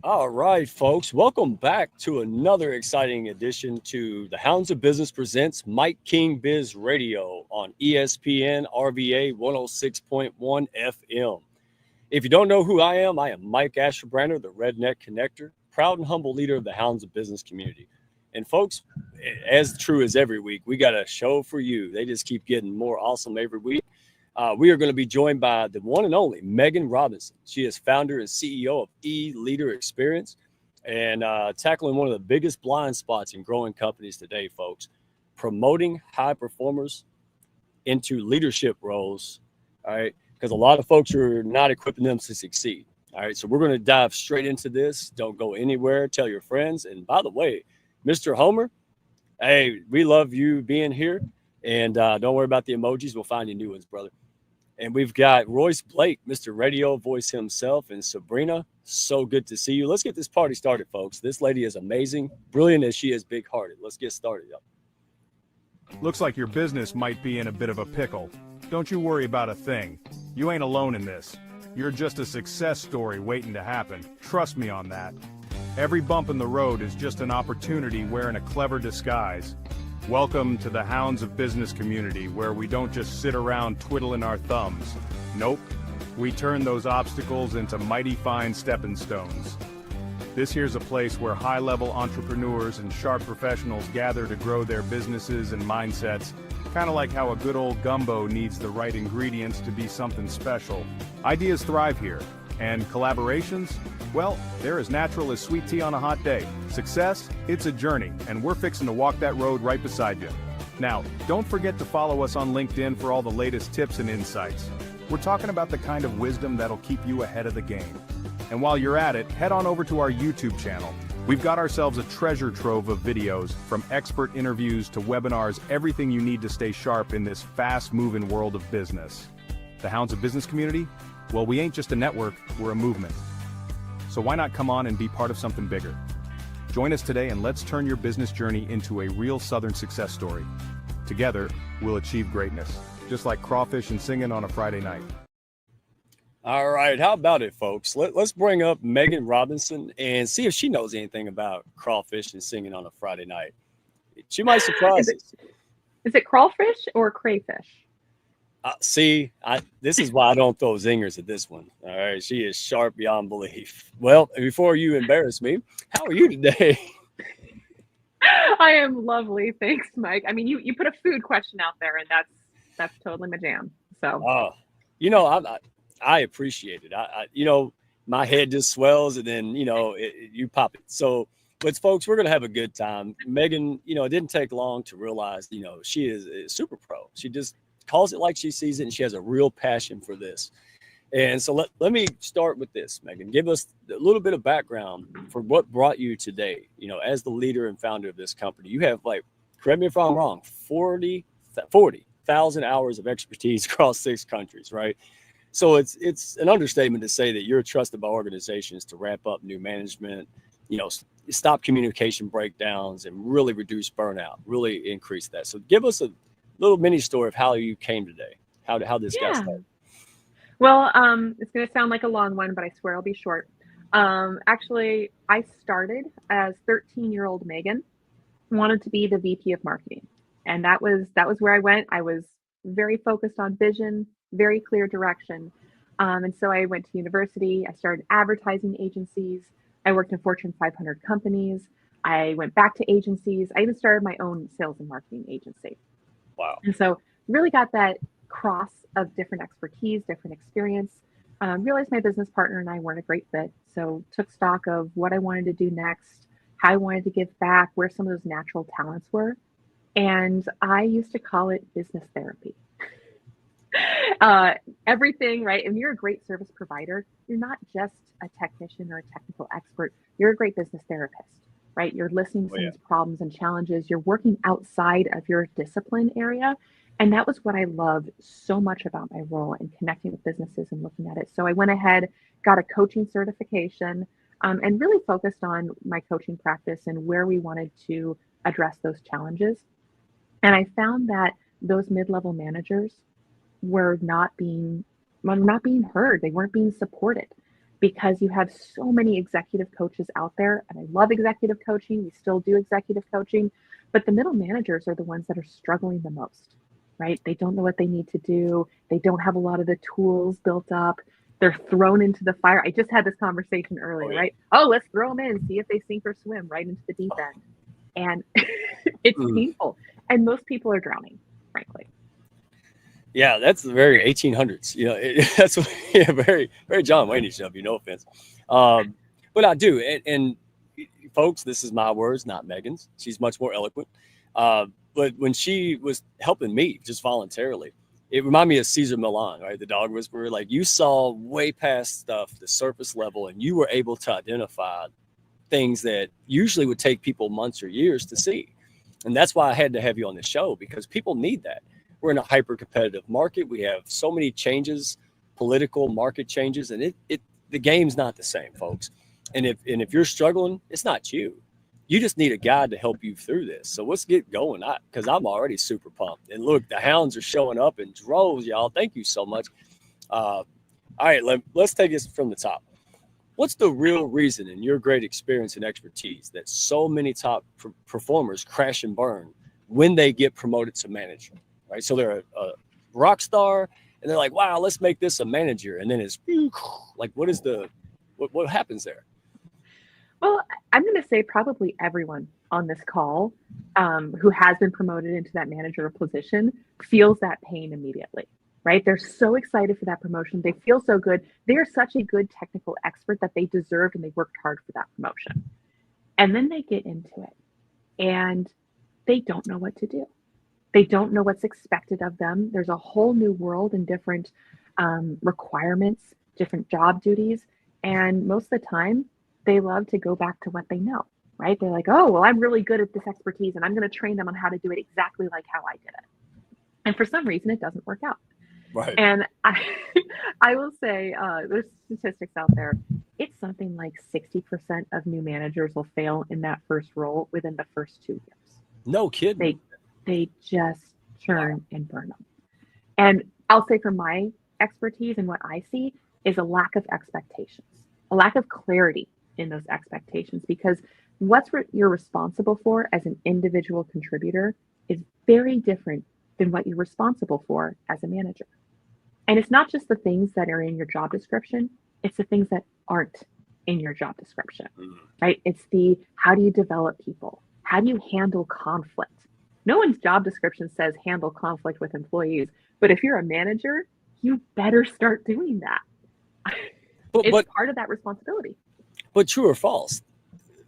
All right, folks, welcome back to another exciting edition to the Hounds of Business presents Mike King Biz Radio on ESPN RVA 106.1 FM. If you don't know who I am Mike Asherbrander, the Redneck Connector, proud and humble leader of the Hounds of Business community. And folks, as true as every week, we got a show for you. They just keep getting more awesome every week. We are going to be joined by the one and only Megan Robinson. She is founder and CEO of Leader Experience and tackling one of the biggest blind spots in growing companies today, folks, promoting high performers into leadership roles. All right. Because a lot of folks are not equipping them to succeed. All right. So we're going to dive straight into this. Don't go anywhere. Tell your friends. And by the way, Mr. Homer, hey, we love you being here. And don't worry about the emojis. We'll find you new ones, brother. And we've got Royce Blake, Mr. Radio Voice himself, and Sabrina. So good to see you. Let's get this party started, folks. This lady is amazing, brilliant as she is big-hearted. Let's get started. Looks like your business might be in a bit of a pickle. Don't you worry about a thing. You ain't alone in this. You're just a success story waiting to happen. Trust me on that. Every bump in the road is just an opportunity wearing a clever disguise. Welcome to the Hounds of Business community, where we don't just sit around twiddling our thumbs. Nope. We turn those obstacles into mighty fine stepping stones. This here's a place where high-level entrepreneurs and sharp professionals gather to grow their businesses and mindsets, kind of like how a good old gumbo needs the right ingredients to be something special. Ideas thrive here, and collaborations, well, they're as natural as sweet tea on a hot day. Success, it's a journey, and we're fixing to walk that road right beside you. Now, don't forget to follow us on LinkedIn for all the latest tips and insights. We're talking about the kind of wisdom that'll keep you ahead of the game. And while you're at it, head on over to our YouTube channel. We've got ourselves a treasure trove of videos, from expert interviews to webinars, everything you need to stay sharp in this fast-moving world of business. The Hounds of Business community? Well, we ain't just a network, we're a movement. So why not come on and be part of something bigger? Join us today and let's turn your business journey into a real Southern success story. Together, we'll achieve greatness, just like crawfish and singing on a Friday night. All right. How about it, folks? Let's bring up Megan Robinson and see if she knows anything about crawfish and singing on a Friday night. She might surprise us. Is it crawfish or crayfish? This is why I don't throw zingers at this one. All right. She is sharp beyond belief. Well, before you embarrass me, how are you today? I am lovely. Thanks, Mike. I mean, you put a food question out there, and that's totally my jam. So, I appreciate it. My head just swells and then, you pop it. So, but folks, we're going to have a good time. Megan, it didn't take long to realize, she is a super pro. She just calls it like she sees it, and she has a real passion for this. And so let me start with this, Megan. Give us a little bit of background for what brought you today, as the leader and founder of this company. You have, correct me if I'm wrong, 40,000 hours of expertise across 6 countries, right? So it's an understatement to say that you're trusted by organizations to ramp up new management, stop communication breakdowns, and really reduce burnout, really increase that. So give us a little mini story of how you came today, how this got started. Well, it's going to sound like a long one, but I swear I'll be short. Actually, I started as 13-year-old Megan, wanted to be the VP of marketing. And that was where I went. I was very focused on vision, very clear direction. And so I went to university. I started advertising agencies. I worked in Fortune 500 companies. I went back to agencies. I even started my own sales and marketing agency. Wow. And so really got that cross of different expertise, different experience. Realized my business partner and I weren't a great fit. So took stock of what I wanted to do next, how I wanted to give back, where some of those natural talents were. And I used to call it business therapy. Everything, right? And you're a great service provider. You're not just a technician or a technical expert. You're a great business therapist, right? You're listening to someone's problems and challenges. You're working outside of your discipline area. And that was what I loved so much about my role in connecting with businesses and looking at it. So I went ahead, got a coaching certification, and really focused on my coaching practice and where we wanted to address those challenges. And I found that those mid-level managers were not being heard. They weren't being supported. because you have so many executive coaches out there. And I love executive coaching. We still do executive coaching, but the middle managers are the ones that are struggling the most, right? They don't know what they need to do. They don't have a lot of the tools built up. They're thrown into the fire. I just had this conversation earlier, right? Oh, let's throw them in, see if they sink or swim right into the deep end. And it's painful. And most people are drowning, frankly. Yeah, that's the very 1800s. That's very, very John Wayne-ish of you. No offense, but I do. And folks, this is my words, not Megan's. She's much more eloquent. But when she was helping me just voluntarily, it reminded me of Caesar Milan, right? The dog whisperer. Like, you saw way past stuff, the surface level, and you were able to identify things that usually would take people months or years to see. And that's why I had to have you on the show, because people need that. We're in a hyper competitive market. We have so many changes, political market changes, and the game's not the same, folks. And if you're struggling, it's not you. You just need a guide to help you through this. So let's get going, because I'm already super pumped. And look, the Hounds are showing up in droves, y'all. Thank you so much. All right, let's take this from the top. What's the real reason, in your great experience and expertise, that so many top performers crash and burn when they get promoted to manager? Right, so they're a rock star, and they're like, "Wow, let's make this a manager," and then it's like, what happens there? Well, I'm going to say probably everyone on this call who has been promoted into that manager position feels that pain immediately, right? They're so excited for that promotion. They feel so good. They are such a good technical expert that they deserved, and they worked hard for that promotion. And then they get into it, and they don't know what to do. They don't know what's expected of them. There's a whole new world and different requirements, different job duties. And most of the time, they love to go back to what they know, right? They're like, oh, well, I'm really good at this expertise, and I'm going to train them on how to do it exactly like how I did it. And for some reason, it doesn't work out. Right. And I will say, there's statistics out there. It's something like 60% of new managers will fail in that first role within the first 2 years. No kidding. They just churn and burn them. And I'll say, from my expertise and what I see, is a lack of expectations, a lack of clarity in those expectations, because you're responsible for as an individual contributor is very different than what you're responsible for as a manager. And it's not just the things that are in your job description, it's the things that aren't in your job description, right? It's how do you develop people? How do you handle conflict? No one's job description says handle conflict with employees, but if you're a manager, you better start doing that. It's part of that responsibility. But true or false,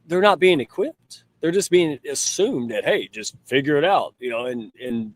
they're not being equipped. They're just being assumed that, hey, just figure it out, and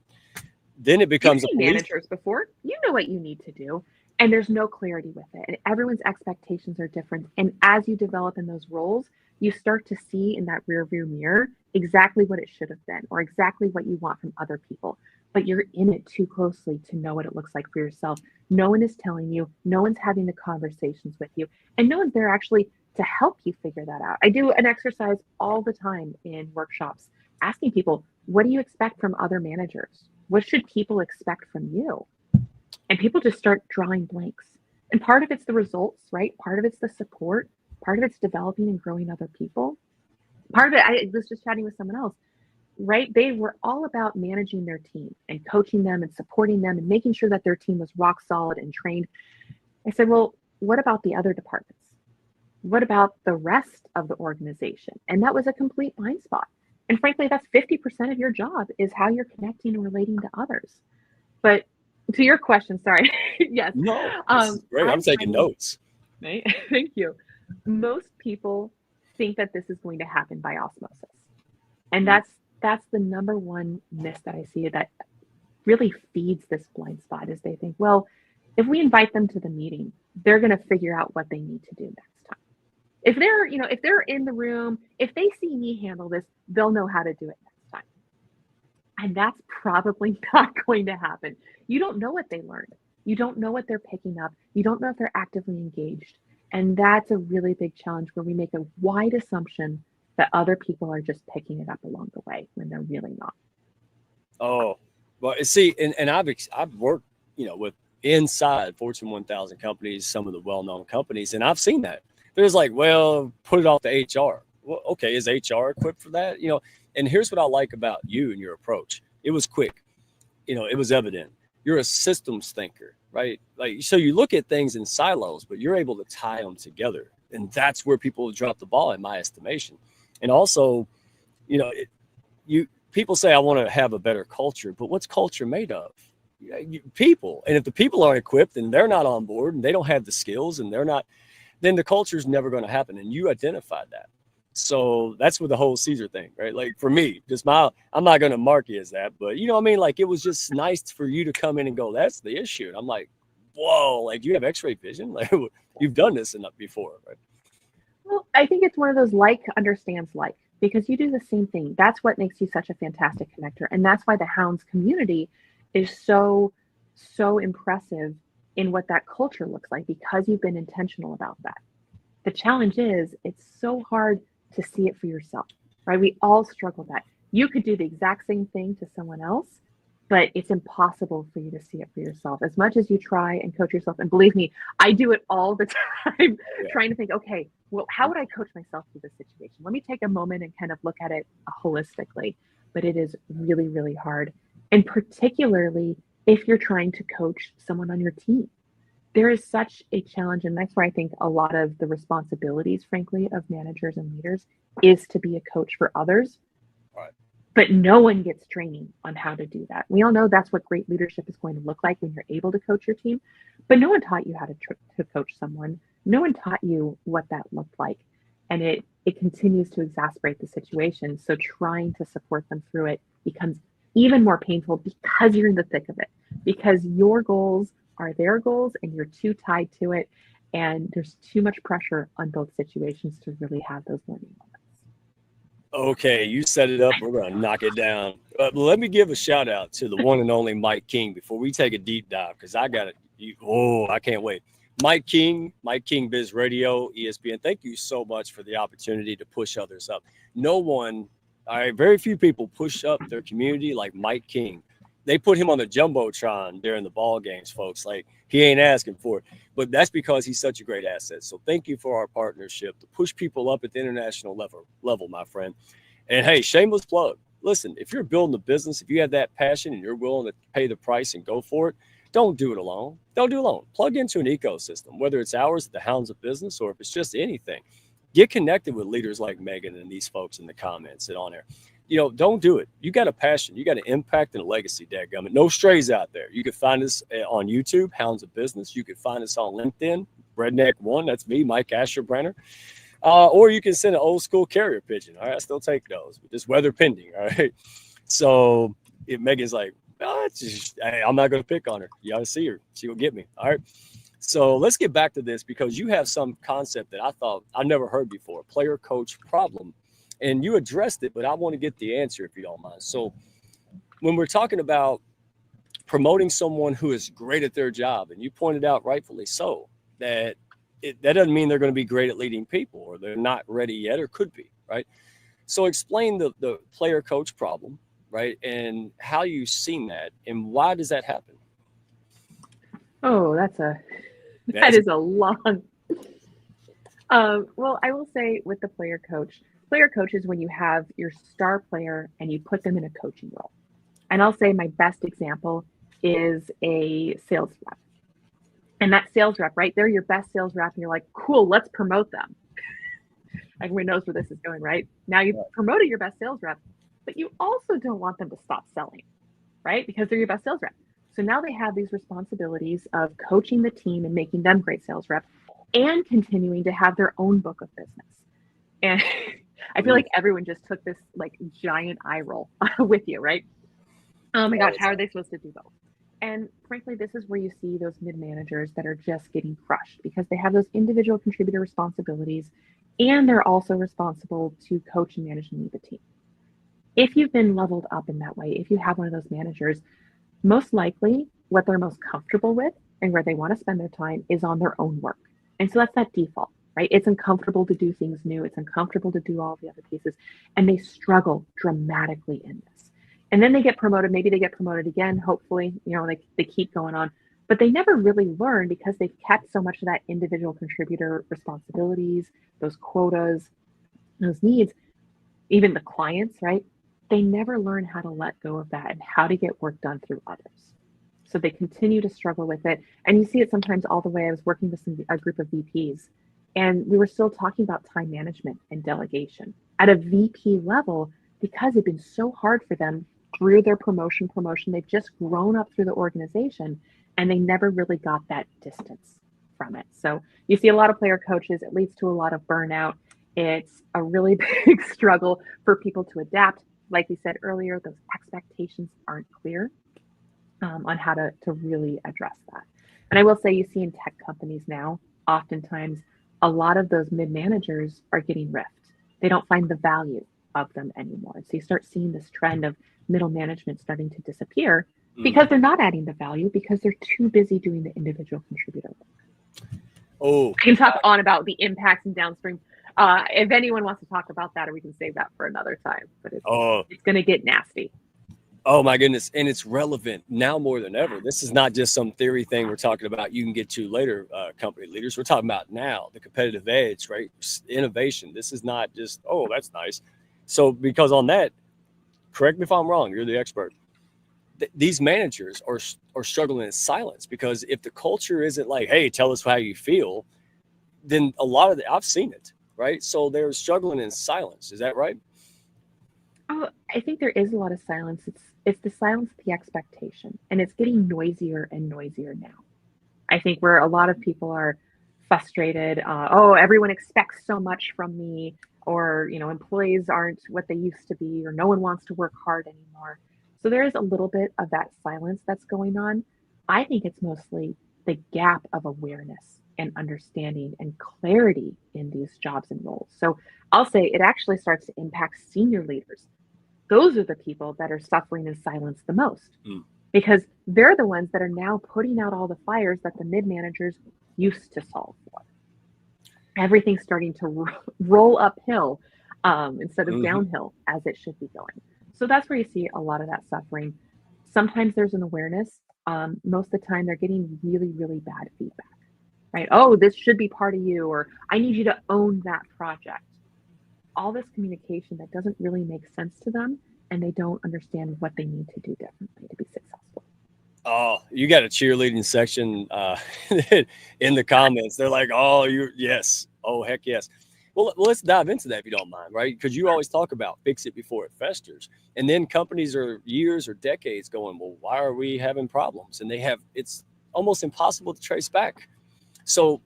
then it becomes You've seen managers before. You know what you need to do, and there's no clarity with it. And everyone's expectations are different. And as you develop in those roles, you start to see in that rearview mirror exactly what it should have been, or exactly what you want from other people. But you're in it too closely to know what it looks like for yourself. No one is telling you, no one's having the conversations with you, and no one's there actually to help you figure that out. I do an exercise all the time in workshops, asking people, what do you expect from other managers? What should people expect from you? And people just start drawing blanks. And part of it's the results, right? Part of it's the support. Part of it's developing and growing other people. Part of it, I was just chatting with someone else, right? They were all about managing their team and coaching them and supporting them and making sure that their team was rock solid and trained. I said, well, what about the other departments? What about the rest of the organization? And that was a complete blind spot. And frankly, that's 50% of your job, is how you're connecting and relating to others. But to your question, sorry. Yes. No, this is great. I'm taking notes. Right? Thank you. Most people think that this is going to happen by osmosis. And that's the number one myth that I see that really feeds this blind spot, is they think, well, if we invite them to the meeting, they're going to figure out what they need to do next time. If they're in the room, if they see me handle this, they'll know how to do it next time. And that's probably not going to happen. You don't know what they learned. You don't know what they're picking up. You don't know if they're actively engaged. And that's a really big challenge, where we make a wide assumption that other people are just picking it up along the way when they're really not. Oh, well, see, and I've worked, with inside Fortune 1000 companies, some of the well-known companies. And I've seen that. There's like, well, put it off to HR. Well, okay, is HR equipped for that? And here's what I like about you and your approach. It was quick. It was evident. You're a systems thinker, right? Like, so you look at things in silos, but you're able to tie them together. And that's where people drop the ball, in my estimation. And also, people say, I want to have a better culture, but what's culture made of? People. And if the people aren't equipped and they're not on board and they don't have the skills and they're not, then the culture is never going to happen. And you identified that. So that's with the whole Caesar thing, right? Like for me, I'm not going to mark you as that, but you know what I mean? Like it was just nice for you to come in and go, that's the issue. And I'm like, whoa, like you have x-ray vision? Like you've done this before, right? Well, I think it's one of those like understands like, because you do the same thing. That's what makes you such a fantastic connector. And that's why the Hounds community is so impressive in what that culture looks like, because you've been intentional about that. The challenge is it's so hard to see it for yourself, right? We all struggle with that. You could do the exact same thing to someone else, but it's impossible for you to see it for yourself. As much as you try and coach yourself, and believe me, I do it all the time, trying to think, okay, well, how would I coach myself through this situation? Let me take a moment and kind of look at it holistically. But it is really, really hard. And particularly if you're trying to coach someone on your team. There is such a challenge, and that's where I think a lot of the responsibilities, frankly, of managers and leaders is to be a coach for others. Right. But no one gets training on how to do that. We all know that's what great leadership is going to look like when you're able to coach your team, but no one taught you how to coach someone. No one taught you what that looked like, and it continues to exacerbate the situation. So trying to support them through it becomes even more painful because you're in the thick of it, because your goals are their goals and you're too tied to it, and there's too much pressure on both situations to really have those learning moments. Okay, you set it up. We're going to knock it down. Let me give a shout out to the one and only Mike King before we take a deep dive, because I got it. I can't wait. Mike King Biz Radio, ESPN. Thank you so much for the opportunity to push others up. Very few people push up their community like Mike King. They put him on the Jumbotron during the ball games, folks. Like, he ain't asking for it. But that's because he's such a great asset. So thank you for our partnership to push people up at the international level, my friend. And, hey, shameless plug. Listen, if you're building a business, if you have that passion and you're willing to pay the price and go for it, don't do it alone. Don't do it alone. Plug into an ecosystem, whether it's ours, the Hounds of Business, or if it's just anything. Get connected with leaders like Megan and these folks in the comments and on there. Don't do it. You got a passion. You got an impact and a legacy, dadgummit. No strays out there. You can find us on YouTube, Hounds of Business. You can find us on LinkedIn, Redneck1. That's me, Mike Asherbrenner. Or you can send an old school carrier pigeon. All right, I still take those, but just weather pending. All right. So if Megan's like, I'm not going to pick on her. You got to see her. She will get me. All right. So let's get back to this, because you have some concept that I thought I never heard before, player coach problem. And you addressed it, but I want to get the answer if you don't mind. So when we're talking about promoting someone who is great at their job, and you pointed out rightfully so, that doesn't mean they're going to be great at leading people, or they're not ready yet, or could be, right? So explain the player coach problem, right? And how you've seen that, and why does that happen? Oh, that is a long. Well, I will say with the player coach is when you have your star player and you put them in a coaching role. And I'll say my best example is a sales rep. And that sales rep, right? They're your best sales rep, and you're like, cool, let's promote them. Everyone knows where this is going, right? Now you've promoted your best sales rep, but you also don't want them to stop selling, right? Because they're your best sales rep. So now they have these responsibilities of coaching the team and making them great sales reps, and continuing to have their own book of business. And I feel like everyone just took this like giant eye roll with you, right? Oh my gosh, how are they supposed to do both? And frankly, this is where you see those mid-managers that are just getting crushed, because they have those individual contributor responsibilities, and they're also responsible to coach and manage and lead the team. If you've been leveled up in that way, if you have one of those managers, most likely what they're most comfortable with and where they want to spend their time is on their own work. And so that's that default, right? It's uncomfortable to do things new. It's uncomfortable to do all the other pieces. And they struggle dramatically in this. And then they get promoted. Maybe they get promoted again, hopefully, like they keep going on. but they never really learn because they've kept so much of that individual contributor responsibilities, those quotas, those needs, even the clients, right? They never learn how to let go of that and how to get work done through others. So they continue to struggle with it. And you see it sometimes all the way. I was working with a group of VPs, and we were still talking about time management and delegation at a VP level because it'd been so hard for them through their promotion. They've just grown up through the organization, and they never really got that distance from it. So you see a lot of player coaches, it leads to a lot of burnout. It's a really big struggle for people to adapt. Like we said earlier, those expectations aren't clear on how to really address that. And I will say, you see in tech companies now, oftentimes a lot of those mid-managers are getting riffed. They don't find the value of them anymore. So you start seeing this trend of middle management starting to disappear because they're not adding the value, because they're too busy doing the individual contributor work. Oh, I can talk on about the impacts and downstream. If anyone wants to talk about that, or we can save that for another time, but it's going to get nasty. Oh my goodness. And it's relevant now more than ever. This is not just some theory thing we're talking about you can get to later, company leaders. We're talking about now, the competitive edge, right? Innovation. This is not just, oh, that's nice. So because on that, correct me if I'm wrong, you're the expert. These managers are struggling in silence, because if the culture isn't like, hey, tell us how you feel, then a lot of I've seen it, right? So they're struggling in silence. Is that right? Oh, I think there is a lot of silence. It's the silence of the expectation, and it's getting noisier and noisier now. I think where a lot of people are frustrated, everyone expects so much from me, or employees aren't what they used to be, or no one wants to work hard anymore. So there is a little bit of that silence that's going on. I think it's mostly the gap of awareness and understanding and clarity in these jobs and roles. So I'll say it actually starts to impact senior leaders. Those are the people that are suffering in silence the most, because they're the ones that are now putting out all the fires that the mid-managers used to solve for. Everything's starting to roll uphill instead of downhill, as it should be going. So that's where you see a lot of that suffering. Sometimes there's an awareness. Most of the time they're getting really, really bad feedback, right? Oh, this should be part of you, or I need you to own that project. All this communication that doesn't really make sense to them, and they don't understand what they need to do differently to be successful. Oh, you got a cheerleading section in the comments. They're like, oh, yes. Oh, heck yes. Well, let's dive into that if you don't mind, right? Because you always talk about fix it before it festers. And then companies are years or decades going, well, why are we having problems? And it's almost impossible to trace back. So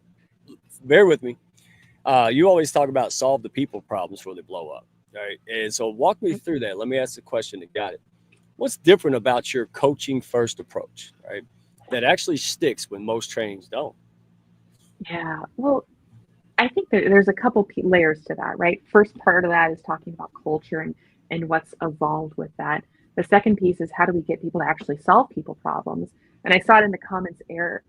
bear with me. You always talk about solve the people problems before they blow up, right? And so walk me through that. Let me ask the question that got it. What's different about your coaching first approach, right, that actually sticks when most trainings don't? Yeah, well, I think there's a couple layers to that, right? First part of that is talking about culture and what's evolved with that. The second piece is how do we get people to actually solve people problems? And I saw it in the comments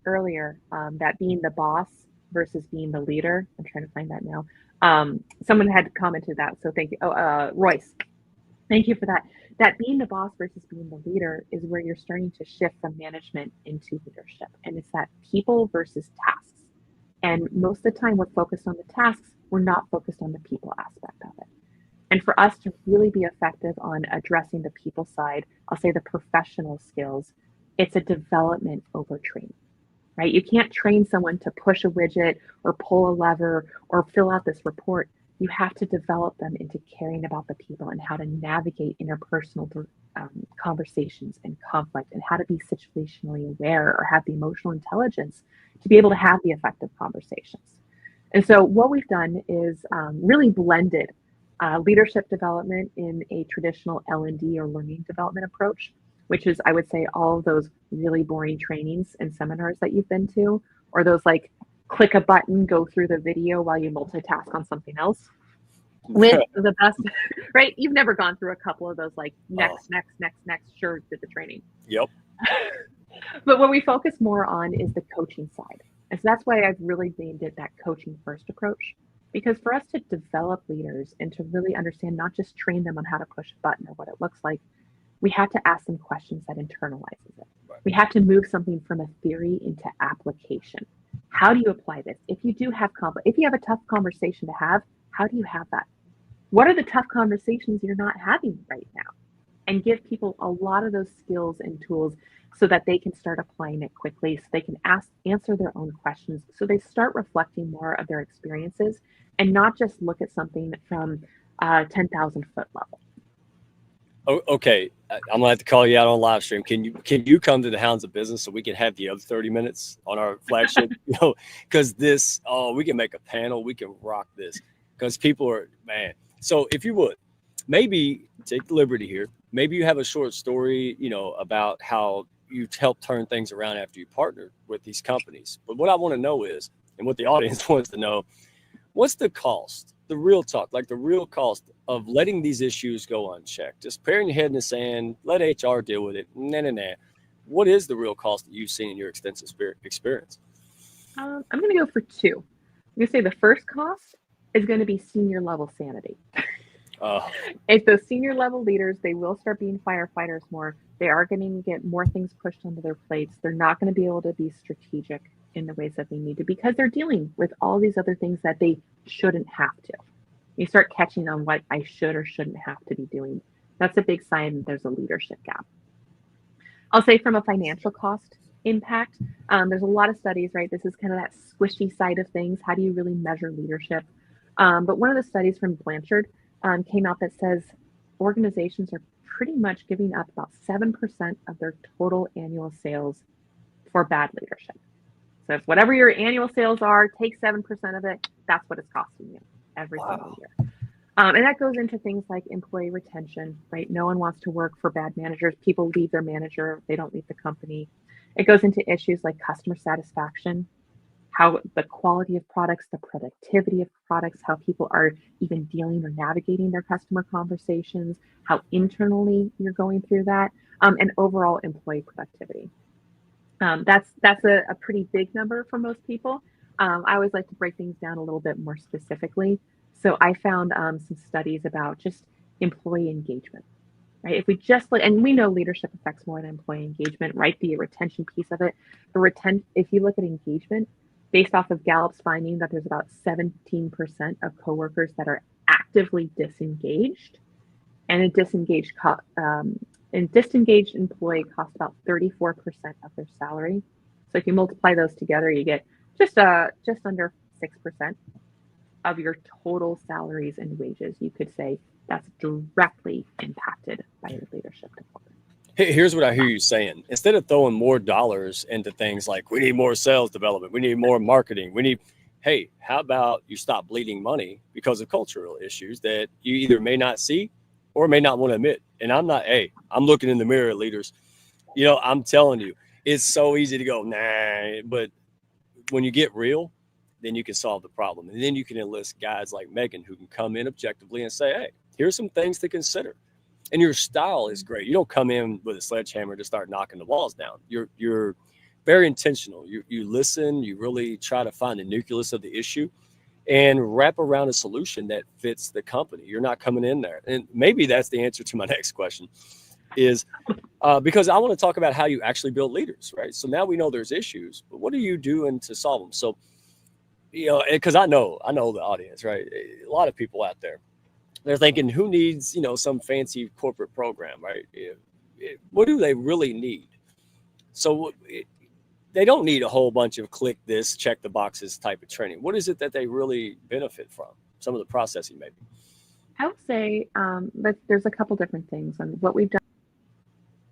earlier, that being the boss versus being the leader. I'm trying to find that now. Someone had commented that, so thank you. Oh, Royce, thank you for that. That being the boss versus being the leader is where you're starting to shift from management into leadership. And it's that people versus tasks. And most of the time we're focused on the tasks, we're not focused on the people aspect of it. And for us to really be effective on addressing the people side, I'll say the professional skills, it's a development over training, right? You can't train someone to push a widget or pull a lever or fill out this report. You have to develop them into caring about the people and how to navigate interpersonal conversations and conflict, and how to be situationally aware or have the emotional intelligence to be able to have the effective conversations. And so what we've done is really blended leadership development in a traditional L&D or learning development approach, which is, I would say, all of those really boring trainings and seminars that you've been to, or those like click a button, go through the video while you multitask on something else. With the best, right? You've never gone through a couple of those like next, sure, did the training. Yep. But what we focus more on is the coaching side. And so that's why I've really named it that coaching first approach. Because for us to develop leaders and to really understand, not just train them on how to push a button or what it looks like, we have to ask them questions that internalizes it. Right. We have to move something from a theory into application. How do you apply this? If you do have if you have a tough conversation to have, how do you have that? What are the tough conversations you're not having right now? And give people a lot of those skills and tools so that they can start applying it quickly, so they can answer their own questions, so they start reflecting more of their experiences and not just look at something from 10,000 foot level. Oh, okay, I'm gonna have to call you out on live stream. Can you come to the Hounds of Business so we can have the other 30 minutes on our flagship? Because this, we can make a panel, we can rock this, because people are, man. So if you would, maybe take the liberty here. Maybe you have a short story, about how you helped turn things around after you partnered with these companies. But what I want to know is, and what the audience wants to know, what's the cost, the real talk, like the real cost of letting these issues go unchecked? Just burying your head in the sand, let HR deal with it. Nah. What is the real cost that you've seen in your extensive experience? I'm going to go for two. I'm going to say the first cost is going to be senior level sanity. If those senior level leaders, they will start being firefighters more. They are going to get more things pushed onto their plates. They're not going to be able to be strategic in the ways that they need to, because they're dealing with all these other things that they shouldn't have to. You start catching on what I should or shouldn't have to be doing. That's a big sign that there's a leadership gap. I'll say from a financial cost impact, there's a lot of studies, right? This is kind of that squishy side of things. How do you really measure leadership? But one of the studies from Blanchard came out that says organizations are pretty much giving up about 7% of their total annual sales for bad leadership. So if whatever your annual sales are, take 7% of it, that's what it's costing you every single year. And that goes into things like employee retention, right? No one wants to work for bad managers. People leave their manager, they don't leave the company. It goes into issues like customer satisfaction, how the quality of products, the productivity of products, how people are even dealing or navigating their customer conversations, how internally you're going through that, and overall employee productivity. That's a pretty big number for most people. I always like to break things down a little bit more specifically. So I found some studies about just employee engagement, right? If we just look, and we know leadership affects more than employee engagement, right? The retention piece of it. If you look at engagement, based off of Gallup's finding that there's about 17% of coworkers that are actively disengaged, and a disengaged employee costs about 34% of their salary. So if you multiply those together, you get just under 6% of your total salaries and wages. You could say that's directly impacted by your leadership department. Here's what I hear you saying. Instead of throwing more dollars into things like we need more sales development, we need more marketing, hey, how about you stop bleeding money because of cultural issues that you either may not see or may not want to admit? And I'm looking in the mirror, leaders. I'm telling you, it's so easy to go, nah, but when you get real, then you can solve the problem. And then you can enlist guys like Megan who can come in objectively and say, hey, here's some things to consider. And your style is great. You don't come in with a sledgehammer to start knocking the walls down. You're very intentional. You listen, you really try to find the nucleus of the issue and wrap around a solution that fits the company. You're not coming in there. And maybe that's the answer to my next question is because I want to talk about how you actually build leaders, right? So now we know there's issues, but what are you doing to solve them? So, because I know the audience, right? A lot of people out there, they're thinking, who needs, some fancy corporate program, right? What do they really need? So they don't need a whole bunch of click this, check the boxes type of training. What is it that they really benefit from? Some of the processing, maybe. I would say that there's a couple different things, and what we've done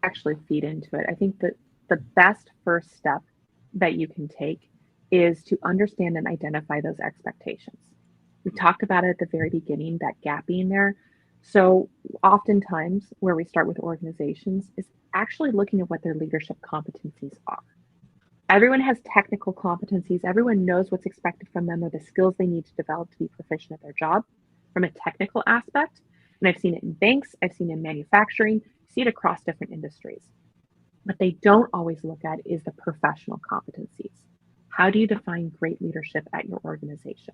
actually feed into it. I think that the best first step that you can take is to understand and identify those expectations. We talked about it at the very beginning, that gap being there. So oftentimes where we start with organizations is actually looking at what their leadership competencies are. Everyone has technical competencies. Everyone knows what's expected from them or the skills they need to develop to be proficient at their job from a technical aspect. And I've seen it in banks, I've seen it in manufacturing, see it across different industries. What they don't always look at is the professional competencies. How do you define great leadership at your organization?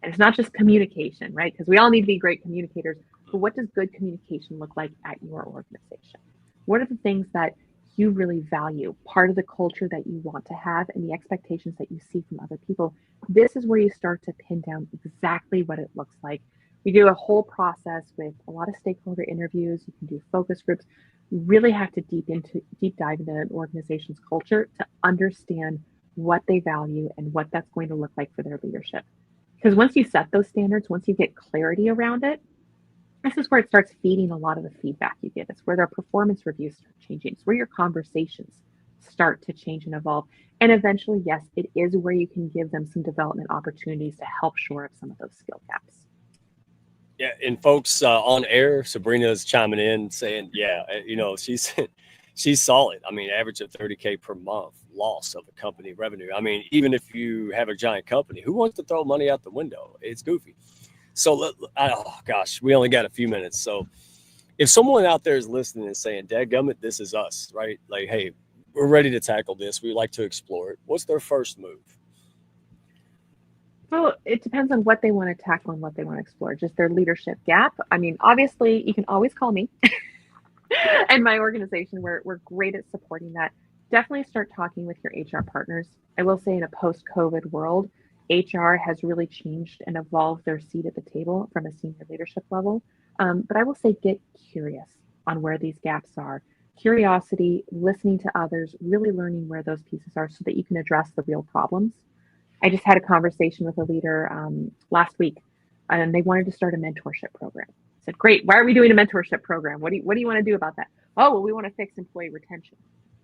And it's not just communication, right? Because we all need to be great communicators, but what does good communication look like at your organization? What are the things that you really value, part of the culture that you want to have, and the expectations that you see from other people, this is where you start to pin down exactly what it looks like. We do a whole process with a lot of stakeholder interviews. You can do focus groups. You really have to deep dive into an organization's culture to understand what they value and what that's going to look like for their leadership. Because once you set those standards, once you get clarity around it, this is where it starts feeding a lot of the feedback you get. It's where their performance reviews start changing. It's where your conversations start to change and evolve. And eventually, yes, it is where you can give them some development opportunities to help shore up some of those skill gaps. Yeah, and folks on air, Sabrina's chiming in saying, yeah, she's solid. I mean, average of $30K per month loss of a company revenue. I mean, even if you have a giant company, who wants to throw money out the window? It's goofy. So, oh gosh, we only got a few minutes. So if someone out there is listening and saying, dadgummit, this is us, right? Like, hey, we're ready to tackle this. We'd like to explore it. What's their first move? Well, it depends on what they want to tackle and what they want to explore, just their leadership gap. I mean, obviously, you can always call me and my organization. We're great at supporting that. Definitely start talking with your HR partners. I will say in a post-COVID world, HR has really changed and evolved their seat at the table from a senior leadership level. But I will say get curious on where these gaps are. Curiosity, listening to others, really learning where those pieces are so that you can address the real problems. I just had a conversation with a leader last week, and they wanted to start a mentorship program. I said, great, why are we doing a mentorship program? What do you want to do about that? Oh, well, we want to fix employee retention.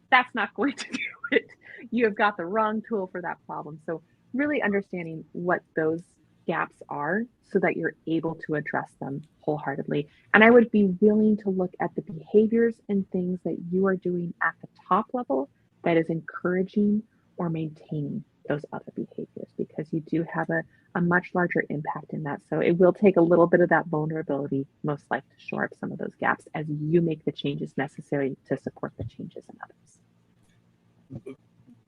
That's not going to do it. You have got the wrong tool for that problem. So really understanding what those gaps are so that you're able to address them wholeheartedly. And I would be willing to look at the behaviors and things that you are doing at the top level that is encouraging or maintaining those other behaviors, because you do have a much larger impact in that. So it will take a little bit of that vulnerability, most likely, to shore up some of those gaps as you make the changes necessary to support the changes in others.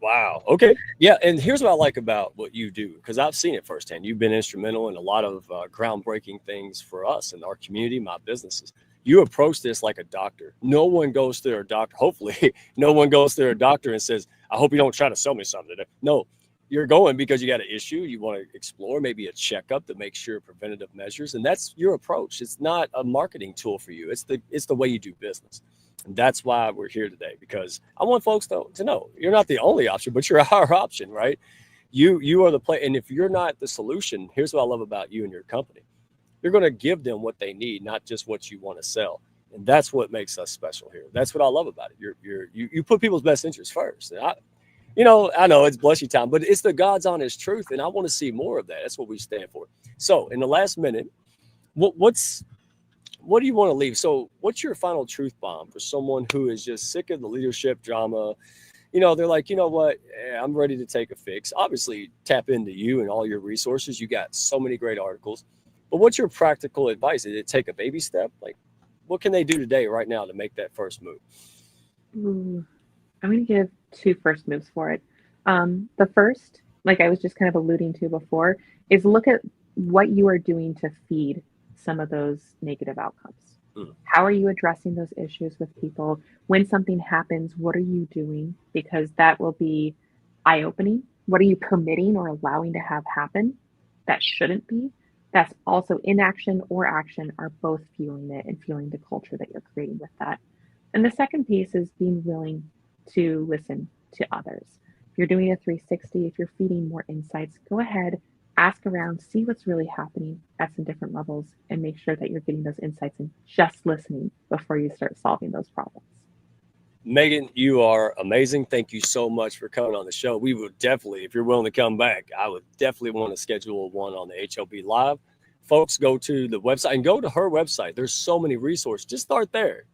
Wow. Okay. Yeah. And here's what I like about what you do, because I've seen it firsthand. You've been instrumental in a lot of groundbreaking things for us in our community, my businesses. You approach this like a doctor. No one goes to their doctor. Hopefully, no one goes to their doctor and says, I hope you don't try to sell me something today. No, you're going because you got an issue. You want to explore maybe a checkup to make sure preventative measures. And that's your approach. It's not a marketing tool for you. It's the way you do business. And that's why we're here today, because I want folks to know you're not the only option, but you're our option, right? You are the play. And if you're not the solution, here's what I love about you and your company. You're going to give them what they need, not just what you want to sell. And that's what makes us special here. That's what I love about it. You put people's best interests first. And I know it's blushy time, but it's the God's honest truth. And I want to see more of that. That's what we stand for. So in the last minute, what do you want to leave? So what's your final truth bomb for someone who is just sick of the leadership drama? They're like, you know what? I'm ready to take a fix. Obviously, tap into you and all your resources. You got so many great articles. But what's your practical advice? Did it take a baby step? Like, what can they do today, right now, to make that first move? I'm going to give two first moves for it. The first, like I was just kind of alluding to before, is look at what you are doing to feed some of those negative outcomes. How are you addressing those issues with people? When something happens, what are you doing? Because that will be eye-opening. What are you permitting or allowing to have happen that shouldn't be? That's also inaction or action are both fueling it and fueling the culture that you're creating with that. And the second piece is being willing to listen to others. If you're doing a 360, if you're feeding more insights, go ahead, ask around, see what's really happening at some different levels, and make sure that you're getting those insights and just listening before you start solving those problems. Megan, you are amazing. Thank you so much for coming on the show. We would definitely, if you're willing to come back, I would definitely want to schedule one on the HLB Live. Folks, go to the website and go to her website. There's so many resources. Just start there.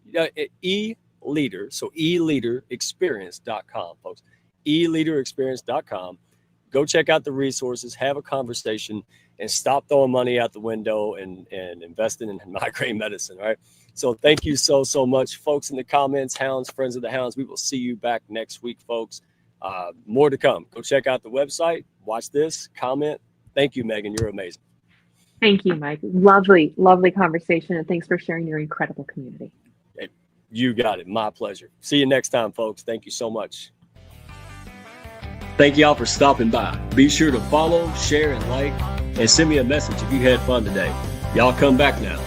E-Leader, so eleaderexperience.com, folks. eleaderexperience.com. Go check out the resources, have a conversation, and stop throwing money out the window and investing in migraine medicine, right? So thank you so much, folks, in the comments, Hounds, friends of the Hounds. We will see you back next week, folks. More to come. Go check out the website, watch this, comment. Thank you, Megan. You're amazing. Thank you, Mike. Lovely, lovely conversation. And thanks for sharing your incredible community. You got it. My pleasure. See you next time, folks. Thank you so much. Thank y'all for stopping by. Be sure to follow, share, and like, and send me a message if you had fun today. Y'all come back now.